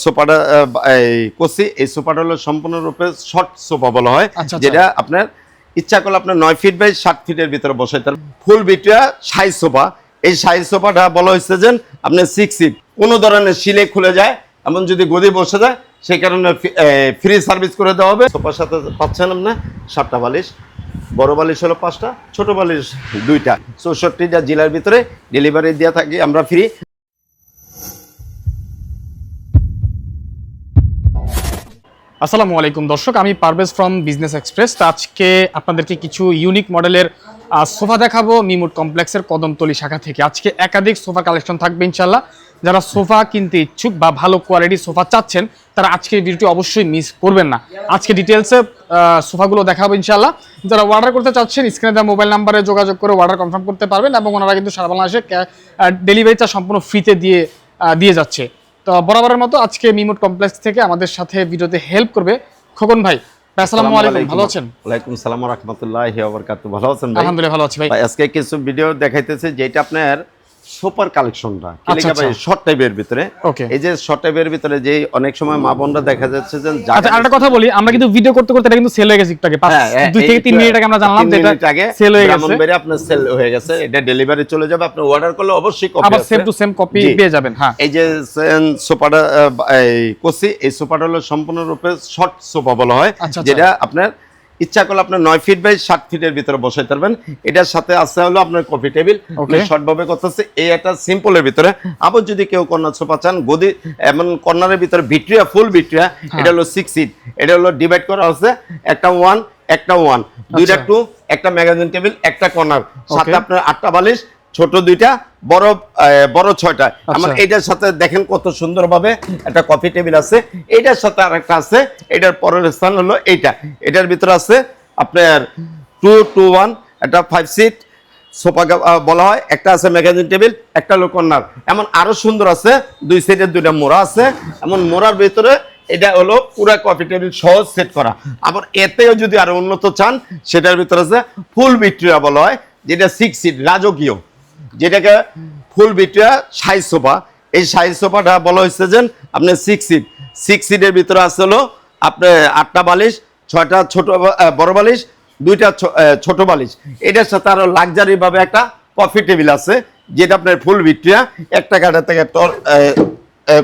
সোফাটা করছি, এই সোফাটা হলো সম্পূর্ণরূপে শর্ট সোফা বলা হয়, যেটা আপনার ইচ্ছা করলে আপনার 9 ফিট বাই 7 ফিটের ভিতরে বসাইতে ফুল বিটা সাইজ সোফা। এই সাইজ সোফাটা বলা হয়েছে যে আপনি 6 ফিট কোনো ধরনের শিলে খুলে যায় এমন যদি গদি বসে যায় সেই কারণে ফ্রি সার্ভিস করে দেওয়া হবে। সোফার সাথে পাচ্ছেন আপনার 7টা বালিশ, বড় বালিশ হলো 5টা, ছোট বালিশ 2টা। 64টা জেলার ভিতরে ডেলিভারি দেওয়া থাকি আমরা ফ্রি। আসসালামু আলাইকুম দর্শক, আমি পারভেজ ফ্রম বিজনেস এক্সপ্রেস। আজকে আপনাদেরকে কিছু ইউনিক মডেলের সোফা দেখাবো মিমুড কমপ্লেক্সের কদমতলী শাখা থেকে। আজকে একাধিক সোফা কালেকশন থাকবে ইনশাল্লাহ। যারা সোফা কিনতে ইচ্ছুক বা ভালো কোয়ালিটির সোফা চাচ্ছেন তারা আজকের ভিডিওটি অবশ্যই মিস করবেন না। আজকে ডিটেলসে সোফাগুলো দেখাবো ইনশাল্লাহ। যারা অর্ডার করতে চাচ্ছেন স্ক্রিনে দেওয়া মোবাইল নাম্বারে যোগাযোগ করে অর্ডার কনফার্ম করতে পারবেন এবং ওনারা কিন্তু সারা বাংলাদেশে ডেলিভারিটা সম্পূর্ণ ফ্রিতে দিয়ে যাচ্ছে। তো বরাবরের মতো আজকে মিমুড কমপ্লেক্স থেকে আমাদের সাথে ভিডিওতে হেল্প করবে খোকন ভাই। আসসালামু আলাইকুম, ভালো আছেন? ওয়ালাইকুম আসসালাম ওয়া রাহমাতুল্লাহি ওয়া বারাকাতুহু। ভালো আছেন ভাই? আলহামদুলিল্লাহ ভালো আছি ভাই। আজকে কিছু ভিডিও দেখাইতেছে যেটা আপনার সুপার কালেকশনটা কিলিকা ভাই শর্ট টাইপের ভিতরে। এই যে শর্ট টাইপের ভিতরে যে অনেক সময় মা বোনরা দেখা যাচ্ছে যে আচ্ছা আরেকটা কথা বলি, আমরা কিন্তু ভিডিও করতে করতে এটা কিন্তু সেল হয়ে গেছে একটু আগে, 2 থেকে 3 মিনিট আগে আমরা জানলাম যে এটা সেল হয়ে গেছে। ব্রাহ্মণবাড়িয়া আপনার সেল হয়ে গেছে, এটা ডেলিভারি চলে যাবে। আপনি অর্ডার করলে অবশ্যই কপি আবার সেম টু সেম কপি পেয়ে যাবেন। হ্যাঁ, এই যে সোফাটা করছি, এই সোফাটা হলো সম্পূর্ণরূপে শর্ট সোফা বলা হয়, যেটা আপনার ইচ্ছা করলে আপনার 9 ফিট বাই 7 ফিটের ভিতরে বসাইতে পারবেন। এটার সাথে আছে হলো আপনার কফি টেবিল, শর্ট ভাবে করতেছে এই একটা সিম্পলের ভিতরে। আবার যদি কেউ কর্নার সোফা চান গদি এমন কর্নারের ভিতরে ভিক্টোরিয়া ফুল ভিক্টোরিয়া, এটা হলো 6 সিট, এটা হলো ডিভাইড করা আছে একটা 1 একটা 1, দুইটা 2, একটা ম্যাগাজিন টেবিল, একটা কর্নার, সাথে আপনার 8টা বালিশ, ছোট 2টা, বড় 6টা। আমার এটার সাথে দেখেন কত সুন্দরভাবে একটা কফি টেবিল আছে। এটার সাথে আরেকটা আছে, এটার পরের স্থান হলো এইটা। এটার ভিতরে আছে আপনার 2 to 1 একটা 5 সিট সোফা বলা হয়, একটা আছে ম্যাগাজিন টেবিল, একটা হলো কর্নার। এমন আরো সুন্দর আছে, 2 সাইডে 2টা মোড়া আছে। এমন মোড়ার ভিতরে এটা হলো পুরা কফি টেবিল সহজ সেট করা। আবার এতেও যদি আরো উন্নত চান সেটার ভিতরে আছে ফুল ভিক্টোরিয়া বলা হয়, যেটা 6 সিট রাজকীয়, যেটাকে ফুল ভিক্টোরিয়া সাইজ সোফা। এই সাইজ সোফাটা বলা হয়েছে যে আপনি 6 সিটের ভিতরে আছে হলো আপনার 8টা বালিশ, 6টা ছোট বড় বালিশ, 2টা ছোট বালিশ। এটার সাথে আরো লাক্সারি ভাবে একটা কফি টেবিল আছে, যেটা আপনার ফুল ভিক্টোরিয়া একটা কাঠা থেকে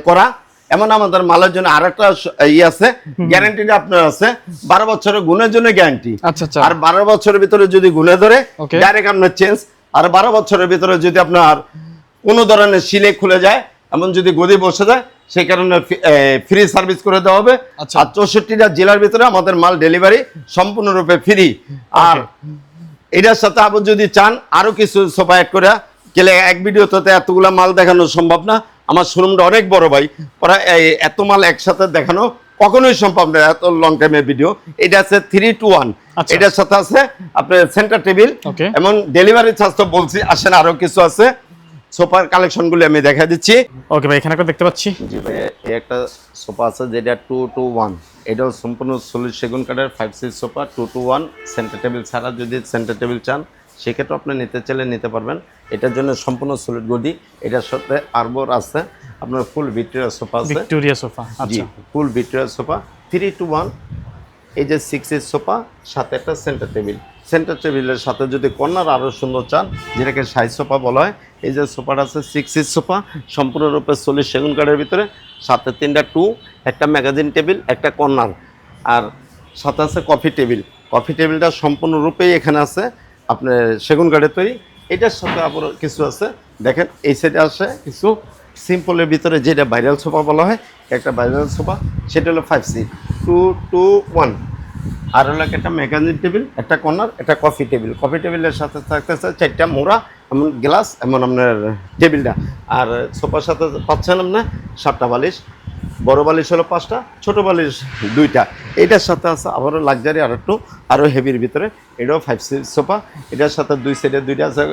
করা। এমন আমাদের মালের জন্য আরেকটা আছে, গ্যারান্টিটা আপনার আছে 12 বছরের গুণের জন্য গ্যারান্টি। আর 12 বছরের ভিতরে যদি গুণে ধরে ডাইরেক্ট আপনার চেঞ্জ। আর 12 বছরের ভিতরে যদি আপনার কোনো ধরনের শিলে খুলে যায় এমন যদি গদি বসে যায় সেই কারণে ফ্রি সার্ভিস করে দেওয়া হবে। আর 64টা জেলার ভিতরে আমাদের মাল ডেলিভারি সম্পূর্ণরূপে ফ্রি। আর এটার সাথে আবার যদি চান আরো কিছু সোফা অ্যাড করে গেলে এক ভিডিওতে এতগুলা মাল দেখানো সম্ভব না। আমার শোরুমটা অনেক বড় ভাই, প্রায় এত মাল একসাথে দেখানো কখনোই সম্ভব না, এত লং টাইমের ভিডিও। এটা আছে 3 to 1। এটার সাথে আছে আপনার সেন্টার টেবিল, এমন ডেলিভারি চার্জ তো বলছি। আসেন আরো কিছু আছে সোফার কালেকশন গুলো আমি দেখা দিচ্ছি। ওকে ভাই, এখানে দেখতে পাচ্ছি জি ভাই, একটা সোফা আছে যেটা 2 to 1, এটাও সম্পূর্ণ সলিড সেগুন কাঠের 5 seat sofa 2 to 1। Center table ছাড়া যদি সেন্টার টেবিল চান সেক্ষেত্রে আপনি নিতে চাইলে নিতে পারবেন। এটার জন্য সম্পূর্ণ সলিড গদি, এটার সাথে আরবর আছে, আপনার ফুল ভিক্টোরিয়া সোফা আছে, Victoria sofa. G full Victoria sofa 3 to 1। এই যে 6 সিট সোফা সাথে একটা সেন্টার টেবিল, সেন্টার টেবিলের সাথে যদি কর্নার আরো সুন্দর চান যেটাকে সাইজ সোফা বলা হয়। এই যে সোফাটা আছে 6 সিট সোফা সম্পূর্ণরূপে সলিড সেগুন কাঠের ভিতরে, সাথে 3টা 2, একটা ম্যাগাজিন টেবিল, একটা কর্নার, আর সাথে আছে কফি টেবিল। কফি টেবিলটা সম্পূর্ণরূপেই এখানে আছে আপনার সেগুন কাঠের তৈরি। এটার সাথে আবার কিছু আছে, দেখেন এই সাইডে আসে কিছু সিম্পলের ভিতরে যেটা ভাইরাল সোফা বলা হয়, একটা ভাইরাল সোফা, সেটা হলো 5 সিট 2 to 1। আর হলো একটা ম্যাগাজিন টেবিল, একটা কর্নার, একটা কফি টেবিল। কফি টেবিলের সাথে থাকতেছে 4টা মোড়া এমন গ্লাস, এমন আপনার টেবিলটা। আর সোফার সাথে পাচ্ছেন আপনার 7টা বালিশ, বড় বালিশ হলো 5টা, ছোট বালিশ 2টা। এটার সাথে আছে আবারও লাক্সারি আর একটু আরও হেভির ভিতরে, এটাও 5 সিট সোফা। এটার সাথে 2 সাইডে 2টা আছে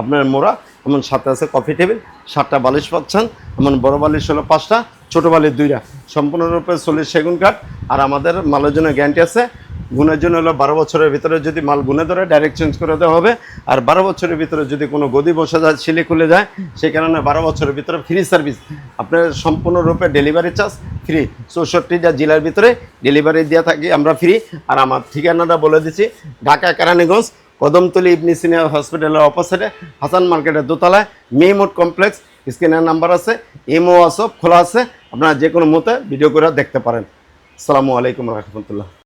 আপনার মোড়া, এমন সাথে আছে কফি টেবিল, 7টা বালিশ পাচ্ছেন। এমন বড় বালিশ হলো 5টা, ছোট বালিশ 2টা, সম্পূর্ণরূপে সলিড সেগুন কাঠ। আর আমাদের মালের জন্য গ্যারান্টি আছে গুণের জন্য হলো 12 বছরের ভিতরে যদি মাল গুণে ধরে ডাইরেক্ট চেঞ্জ করে দেওয়া হবে। আর 12 বছরের ভিতরে যদি কোনো গদি বসে যায়, সিলি খুলে যায়, সেই কারণে 12 বছরের ভিতরে ফ্রি সার্ভিস, আপনার সম্পূর্ণরূপে ডেলিভারি চার্জ ফ্রি। 64টা জেলার ভিতরে ডেলিভারি দেওয়া থাকি আমরা ফ্রি। আর আমার ঠিকানাটা বলে দিচ্ছি, ঢাকা কেরানীগঞ্জ কদমতলী ইবনে সিনা হসপিটালের অপোজিটে হাসান মার্কেটের দোতলায় মিমুড কমপ্লেক্স। স্ক্রিনের নাম্বার আছে, ইমো হোয়াটসঅ্যাপ খোলা আছে, আপনারা যে কোনো মুহূর্তে ভিডিও করে দেখতে পারেন। আসসালামু আলাইকুম রহমতুল্লাহ।